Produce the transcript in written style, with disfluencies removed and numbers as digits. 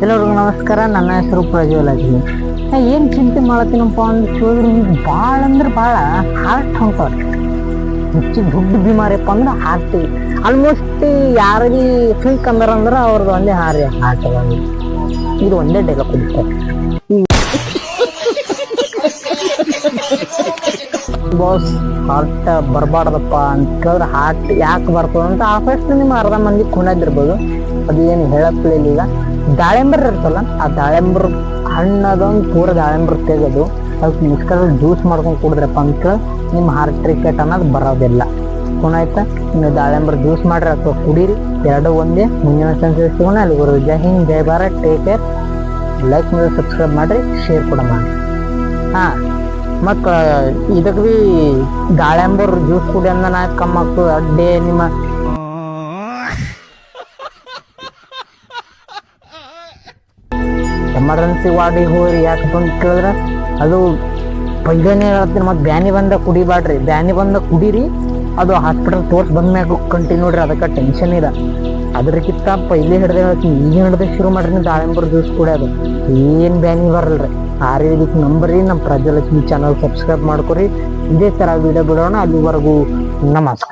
ಎಲ್ಲರಿಗೂ ನಮಸ್ಕಾರ. ನನ್ನ ಹೆಸರು ಪ್ರಜ್ವಲ್ ಅಜ್ಜಿ. ಏನು ಚಿಂತೆ ಮಾಡತ್ತೀನಪ್ಪ ಅಂತ ಕೇಳಿದ್ರೆ ಭಾಳ ಅಂದ್ರೆ ಭಾಳ ಹಾರ್ಟ್ ಹೊಂಟವ್ರಿ. ಹೆಚ್ಚು ದೊಡ್ಡ ಬಿಮಾರಿಯಪ್ಪ ಅಂದ್ರೆ ಹಾರ್ಟ್. ಆಲ್ಮೋಸ್ಟ್ ಯಾರಿಗೆ ಫೀಕ್ ಅಂದ್ರೆ ಅವ್ರದ್ದು ಒಂದೇ ಹಾರಿ ಹಾರ್ಟ್. ಇದು ಒಂದೇ ಡೈಲಾಗ್ ಕೊಡ್ತಾರೆ. ಬಾಸ್ ಹಾರ್ಟ್ ಬರಬಾರ್ದಪ್ಪ ಅಂತ ಕೇಳಿದ್ರೆ ಹಾರ್ಟ್ ಯಾಕೆ ಬರ್ತದೆ ಅಂತ ಆಲ್ಮೋಸ್ಟ್ ನಿಮ್ಮ ಅರ್ಧ ಮಂದಿ ಕುಣದಿರ್ಬೋದು. ಅದು ಏನು ಹೇಳಪ್ಲಿಲ್ಲ. ಈಗ ದಾಳಿಂಬರ್ ಇರ್ತಲ್ಲ, ಆ ದಾಳಿಂಬರ್ ಹಣ್ಣದೊಂದು ಪೂರ ದಾಳಿಂಬರ್ ತೆಗೆದು ಅದಕ್ಕೆ ಮಿಕ್ಸ್ಕಲ್ಲಿ ಜ್ಯೂಸ್ ಮಾಡ್ಕೊಂಡು ಕುಡಿದ್ರಪ್ಪ ಅಂತ ನಿಮ್ಮ ಹಾರ್ಟ್ ಕ್ರಿಕೆಟ್ ಅನ್ನೋದು ಬರೋದಿಲ್ಲ. ಆಯ್ತಾ? ನೀವು ದಾಳಿಂಬರ್ ಜ್ಯೂಸ್ ಮಾಡ್ರಿ ಅಥವಾ ಕುಡೀರಿ, ಎರಡು ಒಂದೇ. ಮುಂದಿನ ಸಂದೇಶ ಸಿಗೋಣ. ಅಲ್ಲಿವರು ಜೈ ಹಿಂದ್, ಜೈ ಭಾರತ್, ಟೇಕ್ ಕೇರ್. ಲೈಕ್ ಮಾಡಿ ಸಬ್ಸ್ಕ್ರೈಬ್ ಮಾಡಿರಿ, ಶೇರ್ ಕೂಡ ಮಾಡಿ. ಮತ್ತು ಇದಕ್ಕೆ ಭೀ ದಾಳಿಂಬರ್ ಜ್ಯೂಸ್ ಕುಡಿ ಅಂದ ನಾ ಕಮ್ಮಿ ಆಗ್ತದೆ. ಅಡ್ಡೆ ನಿಮ್ಮ ಎಮರ್ಜೆನ್ಸಿ ವಾರ್ಡಿಗೆ ಹೋಗ್ರಿ. ಯಾಕಪ್ಪ ಅಂತ ಕೇಳಿದ್ರೆ ಅದು ಪೈಲೇನೆ ಹೇಳ್ತೀನಿ, ಮತ್ತು ಬ್ಯಾನಿ ಬಂದ ಕುಡಿಬಾಡ್ರಿ. ಬ್ಯಾನಿ ಬಂದ ಕುಡೀರಿ, ಅದು ಹಾಸ್ಪಿಟಲ್ ತೋರ್ಸ್ ಬಂದ್ಮ್ಯಾಗ ಕಂಟಿನ್ಯೂ ನೋಡ್ರಿ. ಅದಕ್ಕೆ ಟೆನ್ಷನ್ ಇದೆ. ಅದ್ರಕ್ಕಿಂತ ಪೈಲೆ ಹಿಡ್ದೆ ಹೇಳ್ತೀನಿ, ಈಗ ಹಿಡ್ದೆ ಶುರು ಮಾಡ್ರಿ ದಾಳಿಂಬರ್ ಜ್ಯೂಸ್ ಕುಡಿಯೋದು. ಏನು ಬ್ಯಾನಿ ಬರಲ್ರಿ. ಆಯುರ್ವೇದಿಕ್ ನಂಬರಿ. ನಮ್ಮ ಪ್ರಜ್ವಲ್ ಚಾನಲ್ ಸಬ್ಸ್ಕ್ರೈಬ್ ಮಾಡ್ಕೊರಿ. ಇದೇ ಥರ ವಿಡಿಯೋ ಬಿಡೋಣ. ಅಲ್ಲಿವರೆಗೂ ನಮಸ್ಕಾರ.